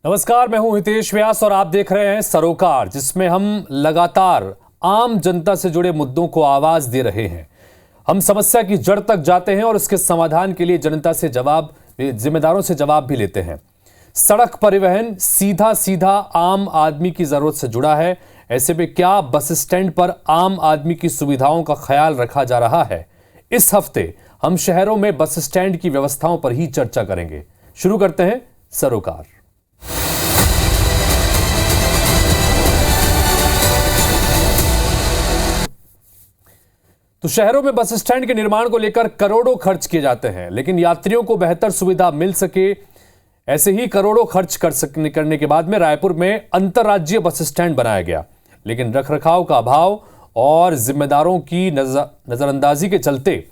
नमस्कार, मैं हूं हितेश व्यास और आप देख रहे हैं सरोकार, जिसमें हम लगातार आम जनता से जुड़े मुद्दों को आवाज दे रहे हैं। हम समस्या की जड़ तक जाते हैं और उसके समाधान के लिए जनता से जिम्मेदारों से जवाब भी लेते हैं। सड़क परिवहन सीधा सीधा आम आदमी की जरूरत से जुड़ा है। ऐसे में क्या बस स्टैंड पर आम आदमी की सुविधाओं का ख्याल रखा जा रहा है? इस हफ्ते हम शहरों में बस स्टैंड की व्यवस्थाओं पर ही चर्चा करेंगे। शुरू करते हैं सरोकार। तो शहरों में बस स्टैंड के निर्माण को लेकर करोड़ों खर्च किए जाते हैं, लेकिन यात्रियों को बेहतर सुविधा मिल सके, ऐसे ही करोड़ों खर्च करने के बाद में रायपुर में अंतर्राज्यीय बस स्टैंड बनाया गया। लेकिन रखरखाव का अभाव और जिम्मेदारों की नजरअंदाजी के चलते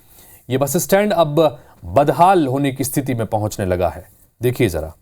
ये बस स्टैंड अब बदहाल होने की स्थिति में पहुंचने लगा है। देखिए जरा।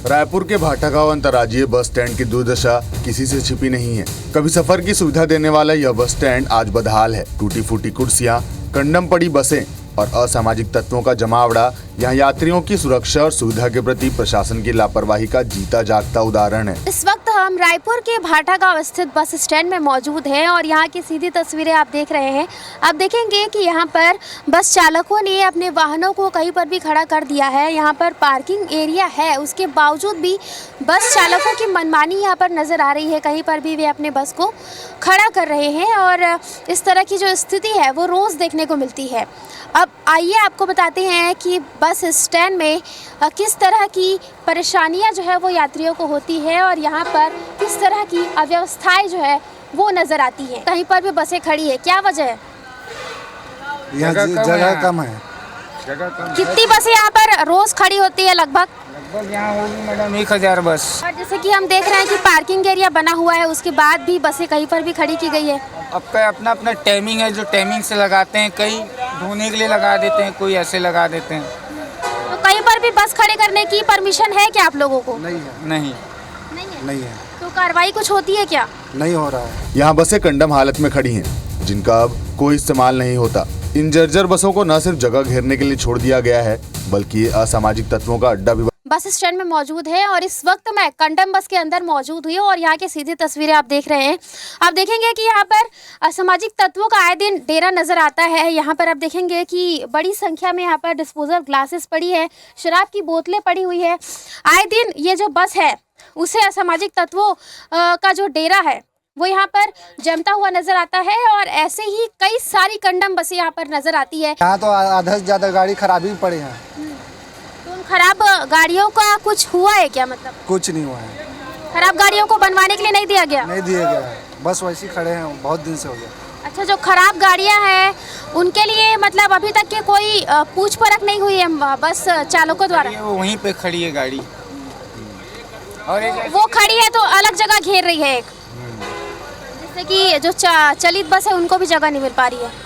रायपुर के भाटागांव अंतर्राज्यीय बस स्टैंड की दुर्दशा किसी से छिपी नहीं है। कभी सफर की सुविधा देने वाला यह बस स्टैंड आज बदहाल है। टूटी फूटी कुर्सियां, कंडम पड़ी बसें और असामाजिक तत्वों का जमावड़ा यहाँ यात्रियों की सुरक्षा और सुविधा के प्रति प्रशासन की लापरवाही का जीता जागता उदाहरण है। इस वक्त हम रायपुर के भाटागांव स्थित बस स्टैंड में मौजूद हैं और यहाँ की सीधी तस्वीरें आप देख रहे हैं। आप देखेंगे कि यहाँ पर बस चालकों ने अपने वाहनों को कहीं पर भी खड़ा कर दिया है। यहाँ पर पार्किंग एरिया है, उसके बावजूद भी बस चालकों की मनमानी यहाँ पर नज़र आ रही है। कहीं पर भी वे अपने बस को खड़ा कर रहे हैं और इस तरह की जो स्थिति है वो रोज़ देखने को मिलती है। अब आइए आपको बताते हैं कि बस स्टैंड में किस तरह की परेशानियां जो है वो यात्रियों को होती है और यहाँ पर किस तरह की अव्यवस्थाएं जो है वो नज़र आती हैं। कहीं पर भी बसें खड़ी है, क्या वजह है? यहाँ जगह कम है। कितनी बसें यहाँ पर रोज़ खड़ी होती है? लगभग यहाँ होगी मैडम 1000 बस। और जैसे कि हम देख रहे हैं कि पार्किंग एरिया बना हुआ है, उसके बाद भी बसें कहीं पर भी खड़ी की गई है। आपका अपना अपना टाइमिंग है, जो टाइमिंग से लगाते हैं। कई ढोने के लिए लगा देते हैं, कोई ऐसे लगा देते हैं। तो कहीं पर भी बस खड़े करने की परमिशन है क्या आप लोगों को? नहीं है। तो कार्रवाई कुछ होती है क्या? नहीं हो रहा है। यहाँ बसें कंडम हालत में खड़ी हैं, जिनका अब कोई इस्तेमाल नहीं होता। इन जर्जर बसों को न सिर्फ जगह घेरने के लिए छोड़ दिया गया है, बल्कि ये असामाजिक तत्वों का अड्डा भी बस स्टैंड में मौजूद है और इस वक्त मैं कंडम बस के अंदर मौजूद हुई और यहाँ की सीधी तस्वीरें आप देख रहे हैं। आप देखेंगे कि यहाँ पर असामाजिक तत्वों का आए दिन डेरा नजर आता है। यहाँ पर आप देखेंगे कि बड़ी संख्या में यहाँ पर डिस्पोजल ग्लासेस पड़ी है, शराब की बोतलें पड़ी हुई है। आए दिन ये जो बस है उसे असामाजिक तत्वों का जो डेरा है वो यहाँ पर जमता हुआ नजर आता है और ऐसे ही कई सारी कंडम बसें यहाँ पर नजर आती है। यहाँ तो आधा से ज्यादा गाड़ी खराब ही पड़ी है। खराब गाड़ियों का कुछ हुआ है क्या? मतलब कुछ नहीं हुआ है। खराब गाड़ियों को बनवाने के लिए नहीं दिया गया? नहीं दिया गया है, बस वैसे खड़े हैं, बहुत दिन से हो गया। अच्छा, जो खराब गाड़ियां हैं उनके लिए मतलब अभी तक के कोई पूछ परख नहीं हुई है बस चालकों द्वारा? वो वहीं पे खड़ी है गाड़ी और वो खड़ी है तो अलग जगह घेर रही है एक, जैसे कि जो चलित बस है उनको भी जगह नहीं मिल पा रही है।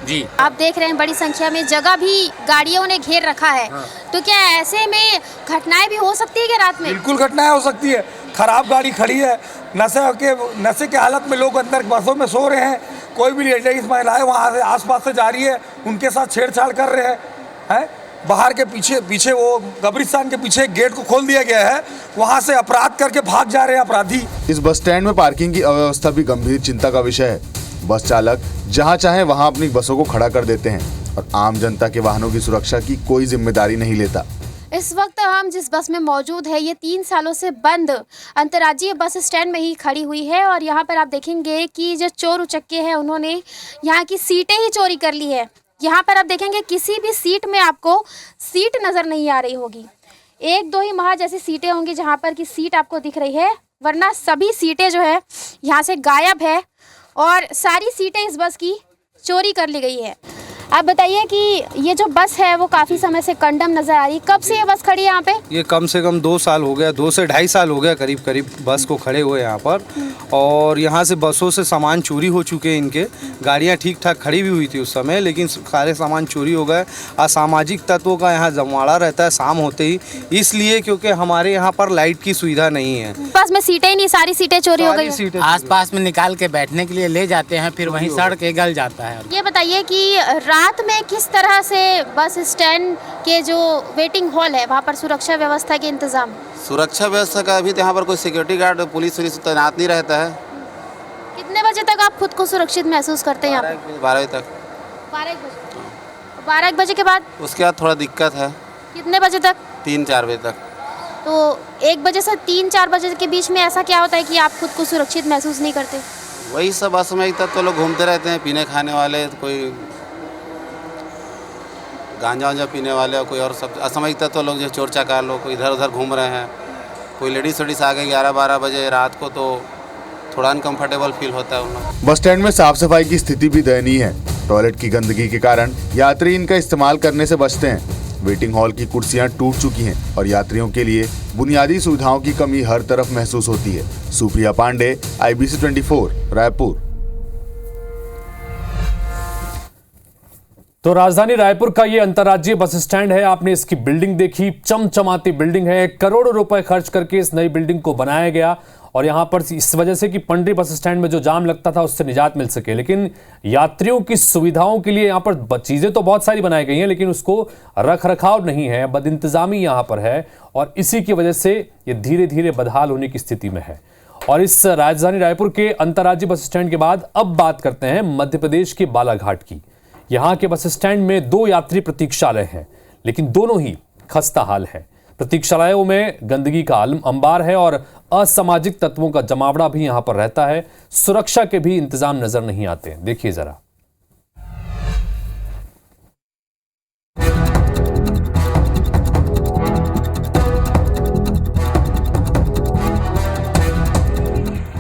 जी आप देख रहे हैं बड़ी संख्या में जगह भी गाड़ियों ने घेर रखा है। तो क्या ऐसे में घटनाएं भी हो सकती है कि रात में? बिल्कुल घटनाएं हो सकती है। खराब गाड़ी खड़ी है, नशे के हालत में लोग अंदर बसों में सो रहे हैं। कोई भी लेडीज महिलाएं वहाँ से आसपास से जा रही है, उनके साथ छेड़छाड़ कर रहे हैं। बाहर के पीछे वो कब्रिस्तान के पीछे गेट को खोल दिया गया है, वहाँ से अपराध करके भाग जा रहे हैं अपराधी। इस बस स्टैंड में पार्किंग की अव्यवस्था भी गंभीर चिंता का विषय है। बस चालक जहां चाहे वहां अपनी बसों को खड़ा कर देते हैं और आम जनता के वाहनों की सुरक्षा की कोई जिम्मेदारी नहीं लेता। इस वक्त हम जिस बस में मौजूद है ये 3 सालों से बंद अंतर्राज्यीय बस स्टैंड में ही खड़ी हुई है और यहाँ पर आप देखेंगे कि जो चोर उचक्के हैं उन्होंने यहाँ की सीटें ही चोरी कर ली है। यहाँ पर आप देखेंगे किसी भी सीट में आपको सीट नज़र नहीं आ रही होगी। 1-2 ही महा जैसी सीटें होंगी जहाँ पर की सीट आपको दिख रही है, वरना सभी सीटें जो है यहाँ से गायब है और सारी सीटें इस बस की चोरी कर ली गई है। आप बताइए कि ये जो बस है वो काफ़ी समय से कंडम नज़र आ रही है, कब से ये बस खड़ी है यहाँ पे? ये कम से कम 2 साल हो गया, 2 से 2.5 साल हो गया करीब करीब बस को खड़े हुए यहाँ पर। और यहाँ से बसों से सामान चोरी हो चुके हैं इनके। गाड़ियाँ ठीक ठाक खड़ी भी हुई थी उस समय, लेकिन सारे सामान चोरी हो गए। असामाजिक तत्वों का यहाँ जमवाड़ा रहता है शाम होते ही, इसलिए क्योंकि हमारे यहाँ पर लाइट की सुविधा नहीं है। बस में सीटें ही नहीं, सारी सीटें चोरी हो गई हैं। आसपास में निकाल के बैठने के लिए ले जाते हैं, फिर वहीं सड़ के गल जाता है। ये बताइए कि रात में किस तरह से बस स्टैंड के जो वेटिंग हॉल है वहाँ पर सुरक्षा व्यवस्था के इंतजाम? सुरक्षा व्यवस्था का अभी तो यहाँ पर कोई सिक्योरिटी गार्ड पुलिस तैनात नहीं रहता है। कितने बजे तक आप खुद को सुरक्षित महसूस करते हैं यहाँ पे? 12 बजे तक। 12 बजे के बाद? उसके बाद थोड़ा दिक्कत है। कितने बजे तक? 3-4 बजे तक। तो 1 बजे से 3-4 बजे के बीच में ऐसा क्या होता है कि आप खुद को सुरक्षित महसूस नहीं करते? वही सब असामयिक तत्व तो लोग घूमते रहते हैं, पीने खाने वाले, कोई गांजा वांजा पीने वाले और कोई और सब असामयिक तत्व तो लोग जो चोर चकार लोग इधर उधर घूम रहे हैं। कोई लेडीज वेडीज आ गए 11-12 बजे रात को, तो थोड़ा अनकंफर्टेबल फील होता है उन लोग। बस स्टैंड में साफ सफाई की स्थिति भी दयनीय है। टॉयलेट की गंदगी के कारण यात्री इनका इस्तेमाल करने से बचते हैं। वेटिंग हॉल की कुर्सियां टूट चुकी हैं और यात्रियों के लिए बुनियादी सुविधाओं की कमी हर तरफ महसूस होती है। सुप्रिया पांडे, IBC 24, रायपुर। तो राजधानी रायपुर का ये अंतर्राज्यीय बस स्टैंड है। आपने इसकी बिल्डिंग देखी, चमचमाती बिल्डिंग है। करोड़ों रुपए खर्च करके इस नई बिल्डिंग को बनाया गया और यहाँ पर इस वजह से कि पंडरी बस स्टैंड में जो जाम लगता था उससे निजात मिल सके। लेकिन यात्रियों की सुविधाओं के लिए यहाँ पर चीजें तो बहुत सारी बनाई गई हैं, लेकिन उसको रख रखाव नहीं है, बदइंतजामी यहाँ पर है और इसी की वजह से ये धीरे धीरे बदहाल होने की स्थिति में है। और इस राजधानी रायपुर के अंतर्राज्यीय बस स्टैंड के बाद अब बात करते हैं मध्य प्रदेश के बालाघाट की। यहाँ के बस स्टैंड में 2 यात्री प्रतीक्षालय हैं, लेकिन दोनों ही खस्ता हाल है। प्रतीक्षालयों में गंदगी का अंबार है और असामाजिक तत्वों का जमावड़ा भी यहां पर रहता है। सुरक्षा के भी इंतजाम नजर नहीं आते। देखिए जरा।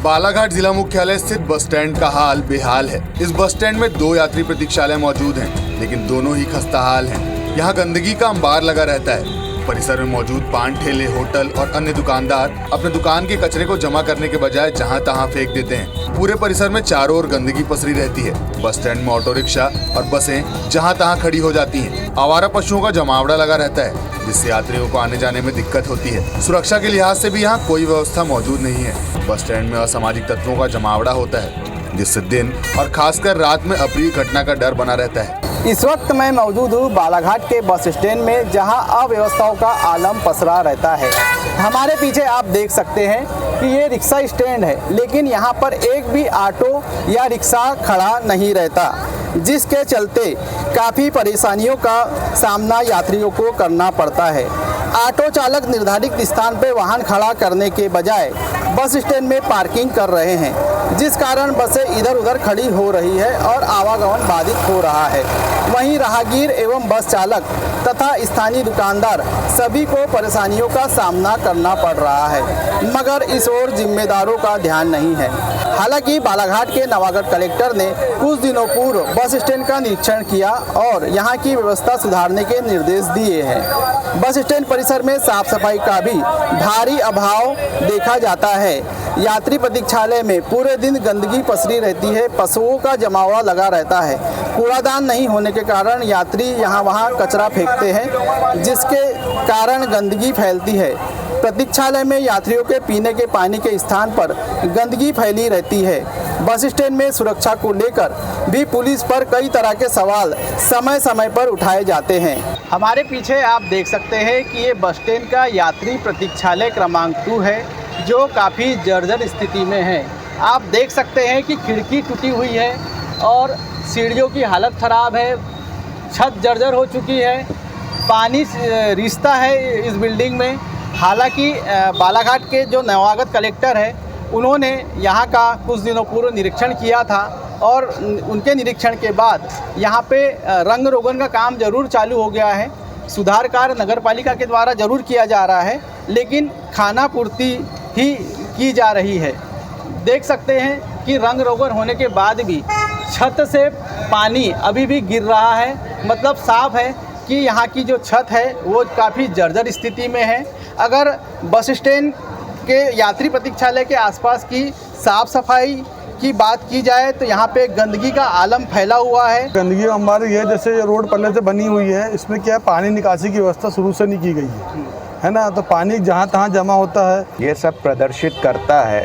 बालाघाट जिला मुख्यालय स्थित बस स्टैंड का हाल बेहाल है। इस बस स्टैंड में 2 यात्री प्रतीक्षालय मौजूद हैं, लेकिन दोनों ही खस्ता हाल हैं। यहाँ गंदगी का अंबार लगा रहता है। परिसर में मौजूद पान ठेले, होटल और अन्य दुकानदार अपने दुकान के कचरे को जमा करने के बजाय जहां तहां फेंक देते हैं। पूरे परिसर में चारों ओर गंदगी पसरी रहती है। बस स्टैंड में ऑटो रिक्शा और बसें जहां तहां खड़ी हो जाती हैं। आवारा पशुओं का जमावड़ा लगा रहता है, जिससे यात्रियों को आने जाने में दिक्कत होती है। सुरक्षा के लिहाज से भी यहाँ कोई व्यवस्था मौजूद नहीं है। बस स्टैंड में असामाजिक तत्वों का जमावड़ा होता है, जिससे दिन और खासकर रात में अप्रिय घटना का डर बना रहता है। इस वक्त मैं मौजूद हूँ बालाघाट के बस स्टैंड में, जहां अव्यवस्थाओं का आलम पसरा रहता है। हमारे पीछे आप देख सकते हैं कि ये रिक्शा स्टैंड है, लेकिन यहाँ पर एक भी ऑटो या रिक्शा खड़ा नहीं रहता, जिसके चलते काफ़ी परेशानियों का सामना यात्रियों को करना पड़ता है। ऑटो चालक निर्धारित स्थान पर वाहन खड़ा करने के बजाय बस स्टैंड में पार्किंग कर रहे हैं, जिस कारण बसें इधर उधर खड़ी हो रही है और आवागमन बाधित हो रहा है। वहीं राहगीर एवं बस चालक तथा स्थानीय दुकानदार सभी को परेशानियों का सामना करना पड़ रहा है, मगर इस ओर जिम्मेदारों का ध्यान नहीं है। हालांकि बालाघाट के नवागढ़ कलेक्टर ने कुछ दिनों पूर्व बस स्टैंड का निरीक्षण किया और यहां की व्यवस्था सुधारने के निर्देश दिए हैं। बस स्टैंड परिसर में साफ सफाई का भी भारी अभाव देखा जाता है। यात्री प्रतीक्षालय में पूरे दिन गंदगी पसरी रहती है, पशुओं का जमावड़ा लगा रहता है। कूड़ादान नहीं होने के कारण यात्री यहाँ वहाँ कचरा फेंकते हैं, जिसके कारण गंदगी फैलती है। प्रतीक्षालय में यात्रियों के पीने के पानी के स्थान पर गंदगी फैली रहती है। बस स्टैंड में सुरक्षा को लेकर भी पुलिस पर कई तरह के सवाल समय समय पर उठाए जाते हैं। हमारे पीछे आप देख सकते हैं कि ये बस स्टैंड का यात्री प्रतीक्षालय क्रमांक 2 है, जो काफ़ी जर्जर स्थिति में है। आप देख सकते हैं कि खिड़की टूटी हुई है और सीढ़ियों की हालत ख़राब है, छत जर्जर हो चुकी है, पानी रिश्ता है इस बिल्डिंग में। हालांकि बालाघाट के जो नवागत कलेक्टर है, उन्होंने यहाँ का कुछ दिनों पूर्व निरीक्षण किया था और उनके निरीक्षण के बाद यहाँ पे रंग रोगन का काम ज़रूर चालू हो गया है। सुधार कार्य नगर पालिका के द्वारा ज़रूर किया जा रहा है, लेकिन खाना पूर्ति ही की जा रही है। देख सकते हैं कि रंग रोगन होने के बाद भी छत से पानी अभी भी गिर रहा है। मतलब साफ है कि यहाँ की जो छत है वो काफ़ी जर्जर स्थिति में है। अगर बस स्टैंड के यात्री प्रतीक्षालय के आसपास की साफ़ सफाई की बात की जाए तो यहाँ पे गंदगी का आलम फैला हुआ है। गंदगी हमारी ये जैसे ये रोड पहले से बनी हुई है, इसमें क्या है पानी निकासी की व्यवस्था शुरू से नहीं की गई है ना, तो पानी जहाँ तहाँ जमा होता है। ये सब प्रदर्शित करता है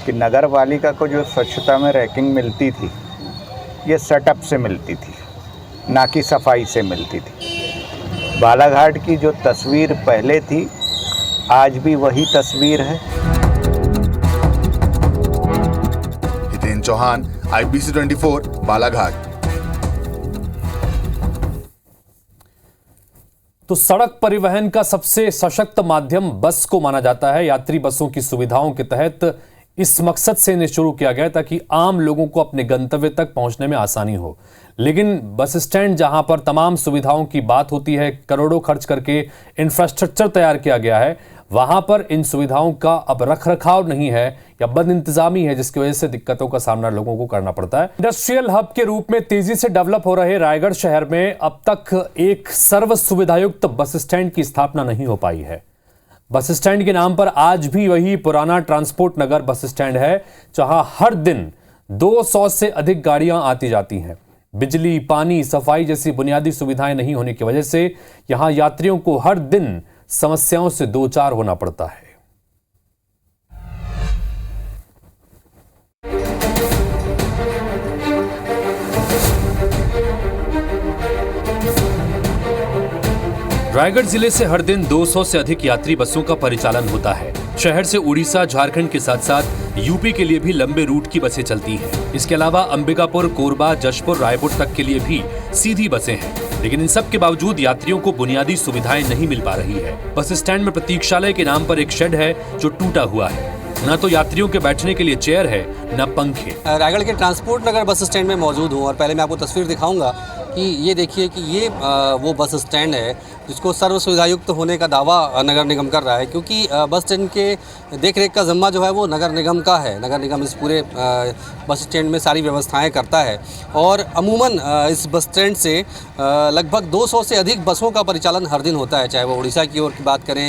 कि नगर पालिका को जो स्वच्छता में रैंकिंग मिलती थी ये सेटअप से मिलती थी, ना कि सफाई से मिलती थी। बालाघाट की जो तस्वीर पहले थी आज भी वही तस्वीर है। हितेन चौहान, IBC 24, बालाघाट। तो सड़क परिवहन का सबसे सशक्त माध्यम बस को माना जाता है। यात्री बसों की सुविधाओं के तहत इस मकसद से इन्हें शुरू किया गया ताकि आम लोगों को अपने गंतव्य तक पहुंचने में आसानी हो। लेकिन बस स्टैंड जहां पर तमाम सुविधाओं की बात होती है, करोड़ों खर्च करके इंफ्रास्ट्रक्चर तैयार किया गया है, वहां पर इन सुविधाओं का अब रखरखाव नहीं है या बद इंतजामी है, जिसकी वजह से दिक्कतों का सामना लोगों को करना पड़ता है। इंडस्ट्रियल हब के रूप में तेजी से डेवलप हो रहे रायगढ़ शहर में अब तक एक सर्व सुविधायुक्त बस स्टैंड की स्थापना नहीं हो पाई है। बस स्टैंड के नाम पर आज भी वही पुराना ट्रांसपोर्ट नगर बस स्टैंड है, जहां हर दिन 200 से अधिक गाड़ियां आती जाती हैं। बिजली, पानी, सफाई जैसी बुनियादी सुविधाएं नहीं होने की वजह से यहां यात्रियों को हर दिन समस्याओं से दो चार होना पड़ता है। रायगढ़ जिले से हर दिन 200 से अधिक यात्री बसों का परिचालन होता है। शहर से उड़ीसा, झारखंड के साथ साथ यूपी के लिए भी लंबे रूट की बसें चलती हैं। इसके अलावा अंबिकापुर, कोरबा, जशपुर, रायपुर तक के लिए भी सीधी बसें हैं। लेकिन इन सब के बावजूद यात्रियों को बुनियादी सुविधाएं नहीं मिल पा रही है। बस स्टैंड में प्रतीक्षालय के नाम पर एक शेड है जो टूटा हुआ है। न तो यात्रियों के बैठने के लिए चेयर है, न पंखे। रायगढ़ के ट्रांसपोर्ट नगर बस स्टैंड में मौजूद हूँ और पहले मैं आपको तस्वीर दिखाऊंगा कि ये देखिए कि ये वो बस स्टैंड है जिसको सर्व सुविधायुक्त होने का दावा नगर निगम कर रहा है, क्योंकि बस स्टैंड के देखरेख का ज़िम्मा जो है वो नगर निगम का है। नगर निगम इस पूरे बस स्टैंड में सारी व्यवस्थाएं करता है और अमूमन इस बस स्टैंड से लगभग 200 से अधिक बसों का परिचालन हर दिन होता है, चाहे वो उड़ीसा की ओर की बात करें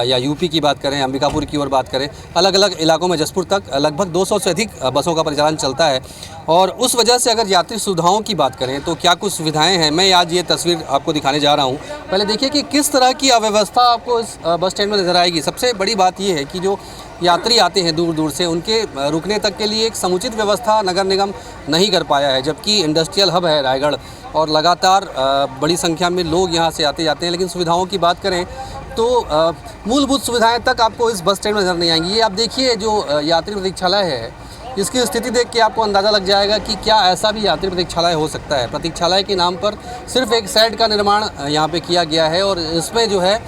या यूपी की बात करें, अंबिकापुर की ओर बात करें। अलग अलग इलाकों में जशपुर तक लगभग 200 से अधिक बसों का परिचालन चलता है। और उस वजह से अगर यात्री सुविधाओं की बात करें तो क्या कुछ सुविधाएं हैं, मैं आज ये तस्वीर आपको दिखाने जा रहा हूँ। पहले देखिए कि किस तरह की अव्यवस्था आपको इस बस स्टैंड में नज़र आएगी। सबसे बड़ी बात ये है कि जो यात्री आते हैं दूर दूर से, उनके रुकने तक के लिए एक समुचित व्यवस्था नगर निगम नहीं कर पाया है, जबकि इंडस्ट्रियल हब है रायगढ़ और लगातार बड़ी संख्या में लोग यहाँ से आते जाते हैं। लेकिन सुविधाओं की बात करें तो मूलभूत सुविधाएं तक आपको इस बस स्टैंड में नज़र नहीं आएंगी। ये आप देखिए जो यात्री प्रतीक्षालय है, इसकी स्थिति देख के आपको अंदाज़ा लग जाएगा कि क्या ऐसा भी यात्री प्रतीक्षालय हो सकता है। प्रतीक्षालय के नाम पर सिर्फ एक शेड का निर्माण यहाँ पे किया गया है और इसमें जो है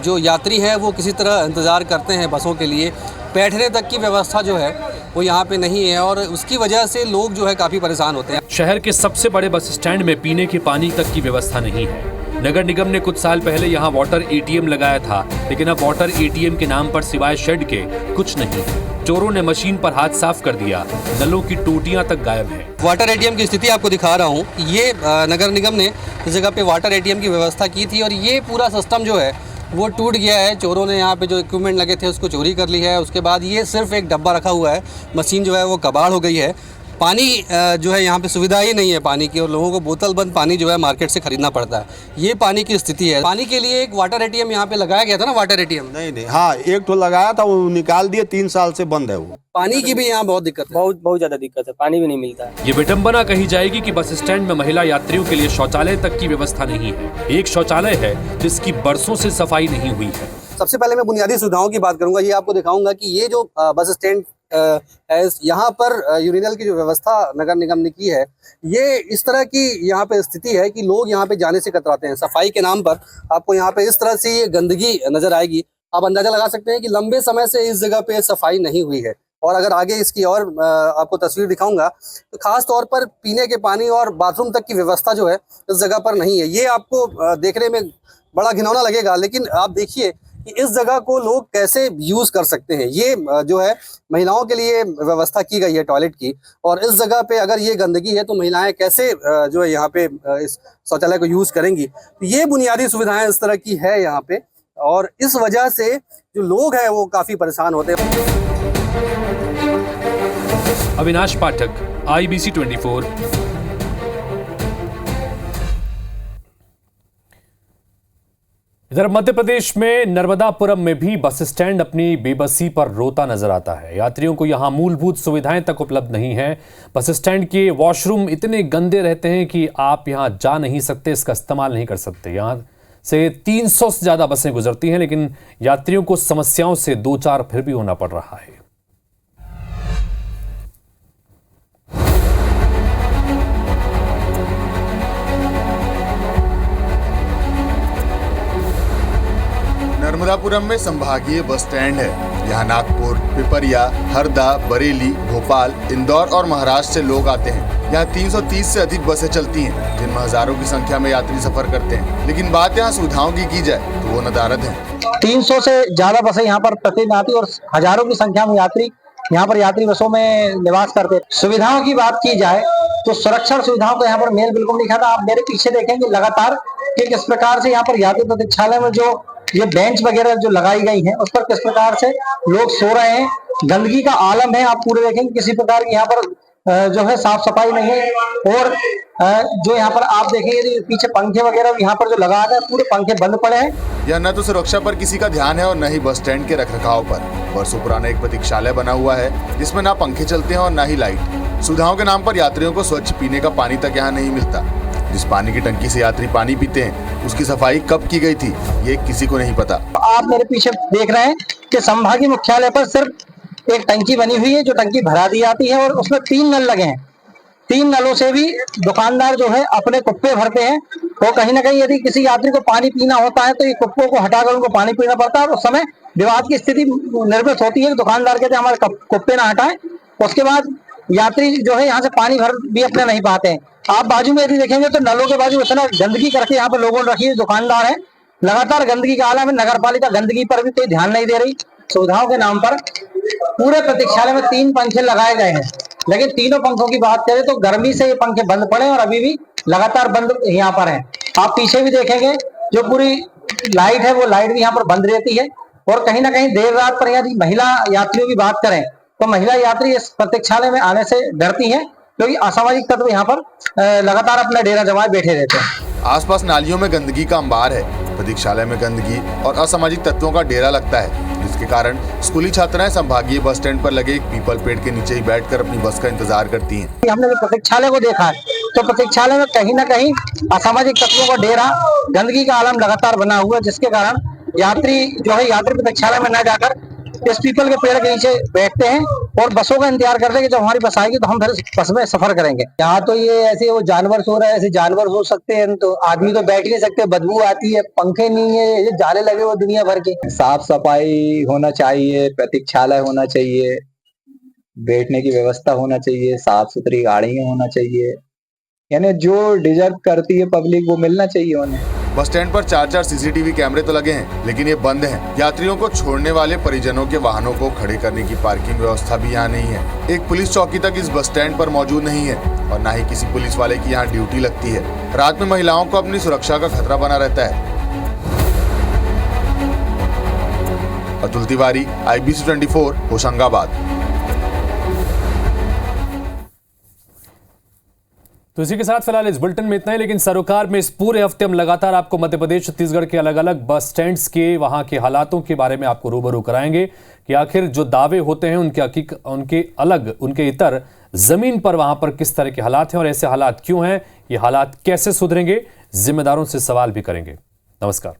जो यात्री है वो किसी तरह इंतज़ार करते हैं बसों के लिए। बैठने तक की व्यवस्था जो है वो यहाँ पे नहीं है और उसकी वजह से लोग जो है काफ़ी परेशान होते हैं। शहर के सबसे बड़े बस स्टैंड में पीने के पानी तक की व्यवस्था नहीं है। नगर निगम ने कुछ साल पहले यहाँ वाटर ATM लगाया था, लेकिन अब वाटर ATM के नाम पर सिवाय शेड के कुछ नहीं। चोरों ने मशीन पर हाथ साफ कर दिया, नलों की टोटियां तक गायब है। वाटर ATM की स्थिति आपको दिखा रहा हूँ। ये नगर निगम ने इस जगह पे वाटर ATM की व्यवस्था की थी और ये पूरा सिस्टम जो है वो टूट गया है। चोरों ने यहाँ पे जो इक्विपमेंट लगे थे उसको चोरी कर ली है। उसके बाद ये सिर्फ एक डब्बा रखा हुआ है, मशीन जो है वो कबाड़ हो गई है। पानी जो है यहाँ पे सुविधा ही नहीं है पानी की और लोगों को बोतल बंद पानी जो है मार्केट से खरीदना पड़ता है। ये पानी की स्थिति है। पानी के लिए एक वाटर ATM यहाँ पे लगाया गया था ना, वाटर ATM नहीं, हाँ एक तो लगाया था, वो निकाल दिए, 3 साल से बंद है वो। पानी की भी यहाँ बहुत दिक्कत है, बहुत ज़्यादा दिक्कत है, पानी भी नहीं मिलता है। ये विडंबना कही जाएगी कि बस स्टैंड में महिला यात्रियों के लिए शौचालय तक की व्यवस्था नहीं है। एक शौचालय है जिसकी बरसों से सफाई नहीं हुई है। सबसे पहले मैं बुनियादी सुविधाओं की बात करूंगा। ये आपको दिखाऊंगा कि ये जो बस स्टैंड है, यहाँ पर यूरिनल की जो व्यवस्था नगर निगम ने की है, ये इस तरह की यहाँ पे स्थिति है कि लोग यहाँ पे जाने से कतराते हैं। सफाई के नाम पर आपको यहाँ पे इस तरह से ये गंदगी नजर आएगी। आप अंदाजा लगा सकते हैं कि लंबे समय से इस जगह पे सफाई नहीं हुई है। और अगर आगे इसकी और आपको तस्वीर दिखाऊंगा तो खास तौर पर पीने के पानी और बाथरूम तक की व्यवस्था जो है इस जगह पर नहीं है। ये आपको देखने में बड़ा घिनौना लगेगा, लेकिन आप देखिए कि इस जगह को लोग कैसे यूज कर सकते हैं। ये जो है महिलाओं के लिए व्यवस्था की गई है टॉयलेट की, और इस जगह पे अगर ये गंदगी है तो महिलाएं कैसे जो है यहाँ पे इस शौचालय को यूज करेंगी। तो ये बुनियादी सुविधाएं इस तरह की है यहाँ पे, और इस वजह से जो लोग हैं वो काफी परेशान होते हैं। अविनाश पाठक, IBC 24। इधर मध्य प्रदेश में नर्मदापुरम में भी बस स्टैंड अपनी बेबसी पर रोता नजर आता है। यात्रियों को यहां मूलभूत सुविधाएं तक उपलब्ध नहीं है। बस स्टैंड के वॉशरूम इतने गंदे रहते हैं कि आप यहां जा नहीं सकते, इसका इस्तेमाल नहीं कर सकते। यहां से 300 से ज्यादा बसें गुजरती हैं, लेकिन यात्रियों को समस्याओं से दो चार फिर भी होना पड़ रहा है। नर्मदापुरम में संभागीय बस स्टैंड है। यहाँ नागपुर, पिपरिया, हरदा, बरेली, भोपाल, इंदौर और महाराष्ट्र से लोग आते हैं। यहाँ 330 से अधिक बसें चलती हैं, जिनमें हजारों की संख्या में यात्री सफर करते हैं। लेकिन बात यहाँ सुविधाओं की जाए तो वो नदारद है। 300 से ज्यादा बसें यहाँ पर प्रतिदिन आती और हजारों की संख्या में यात्री यहाँ पर यात्री बसों में निवास करते हैं। सुविधाओं की बात की जाए तो सुरक्षा सुविधाओं को यहाँ पर मेल बिल्कुल नहीं खाता। आप मेरे पीछे देखेंगे लगातार कि किस प्रकार से यहाँ पर यात्री प्रतीक्षालय में जो ये बेंच वगैरह जो लगाई गई हैं उस पर किस प्रकार से लोग सो रहे हैं। गंदगी का आलम है, आप पूरे देखेंगे किसी प्रकार की यहाँ पर जो है साफ सफाई नहीं है। और जो यहाँ पर आप देखेंगे पीछे पंखे वगैरह यहाँ पर जो लगा है पूरे पंखे बंद पड़े हैं। यह न तो सुरक्षा पर किसी का ध्यान है और न ही बस स्टैंड के रखरखाव पर। वर्षों पुराना एक प्रतीक्षालय बना हुआ है जिसमें ना पंखे चलते हैं और ना ही लाइट। सुविधाओं के नाम पर यात्रियों को स्वच्छ पीने का पानी तक यहाँ नहीं मिलता। जिस पानी की टंकी से यात्री पानी पीते हैं उसकी सफाई कब की गई थी ये किसी को नहीं पता। आप मेरे पीछे देख रहे हैं कि संभागीय मुख्यालय पर सिर्फ एक टंकी बनी हुई है जो टंकी भरा दी जाती है और उसमें 3 नल लगे हैं। 3 नलों से भी दुकानदार जो है अपने कुप्पे भरते हैं। तो कहीं ना कहीं यदि किसी यात्री को पानी पीना होता है तो ये कुप्पों को हटाकर उनको पानी पीना पड़ता है और उस समय विवाद की स्थिति निर्मित होती है। दुकानदार कहते हैं हमारे कुप्पे ना हटाएं, उसके बाद यात्री जो है यहाँ से पानी भर भी अपने नहीं पाते हैं। आप बाजू में यदि देखेंगे तो नलों के बाजू इतना गंदगी करके यहाँ पर लोगों ने रखी है। दुकानदार है, लगातार गंदगी का आलम है। नगर पालिका गंदगी पर भी कोई ध्यान नहीं दे रही। सुविधाओं के नाम पर पूरे प्रतीक्षालय में 3 पंखे लगाए गए हैं, लेकिन तीनों पंखों की बात करें तो गर्मी से ये पंखे बंद पड़े और अभी भी लगातार बंद यहाँ पर है। आप पीछे भी देखेंगे जो पूरी लाइट है वो लाइट भी यहाँ पर बंद रहती है। और कहीं ना कहीं देर रात पर यदि महिला यात्रियों की बात करें तो महिला यात्री इस प्रतीक्षालय में आने से डरती हैं क्योंकि असामाजिक तत्व यहाँ पर लगातार अपना डेरा जमाए बैठे रहते हैं। आसपास नालियों में गंदगी का अंबार है। प्रतीक्षालय में गंदगी और असामाजिक तत्वों का डेरा लगता है, जिसके कारण स्कूली छात्राएं संभागीय बस स्टैंड पर लगे एक पीपल पेड़ के नीचे ही बैठकर अपनी बस का इंतजार करती हैं। हमने जो प्रतीक्षालय को देखा है तो प्रतीक्षालय में कहीं ना कहीं असामाजिक तत्वों का डेरा, गंदगी का आलम लगातार बना हुआ है, जिसके कारण यात्री जो है यात्री प्रतीक्षालय में न जाकर इस पीपल के पेड़ के नीचे बैठते हैं और बसों का इंतजार करते हैं कि जब हमारी बस आएगी तो हम फिर बस में सफर करेंगे। यहाँ तो ये ऐसे वो जानवर सो रहे हैं, ऐसे जानवर सो सकते हैं तो आदमी तो बैठ नहीं सकते, बदबू आती है, पंखे नहीं है, ये जाले लगे हुए दुनिया भर के। साफ सफाई होना चाहिए, प्रतीक्षालय होना चाहिए, बैठने की व्यवस्था होना चाहिए, साफ सुथरी गाड़ियां होना चाहिए, यानी जो डिजर्व करती है पब्लिक वो मिलना चाहिए उन्हें। बस स्टैंड पर 4-4 सीसीटीवी कैमरे तो लगे हैं, लेकिन ये बंद हैं। यात्रियों को छोड़ने वाले परिजनों के वाहनों को खड़े करने की पार्किंग व्यवस्था भी यहाँ नहीं है। एक पुलिस चौकी तक इस बस स्टैंड पर मौजूद नहीं है और न ही किसी पुलिस वाले की यहाँ ड्यूटी लगती है। रात में महिलाओं को अपनी सुरक्षा का खतरा बना रहता है। अतुल तिवारी, IBC 24, होशंगाबाद। तो इसी के साथ फिलहाल इस बुलेटिन में इतना ही, लेकिन सरोकार में इस पूरे हफ्ते हम लगातार आपको मध्य प्रदेश छत्तीसगढ़ के अलग अलग बस स्टैंड्स के वहां के हालातों के बारे में आपको रूबरू कराएंगे कि आखिर जो दावे होते हैं उनके इतर जमीन पर वहां पर किस तरह के हालात हैं और ऐसे हालात क्यों हैं, ये हालात कैसे सुधरेंगे, जिम्मेदारों से सवाल भी करेंगे। नमस्कार।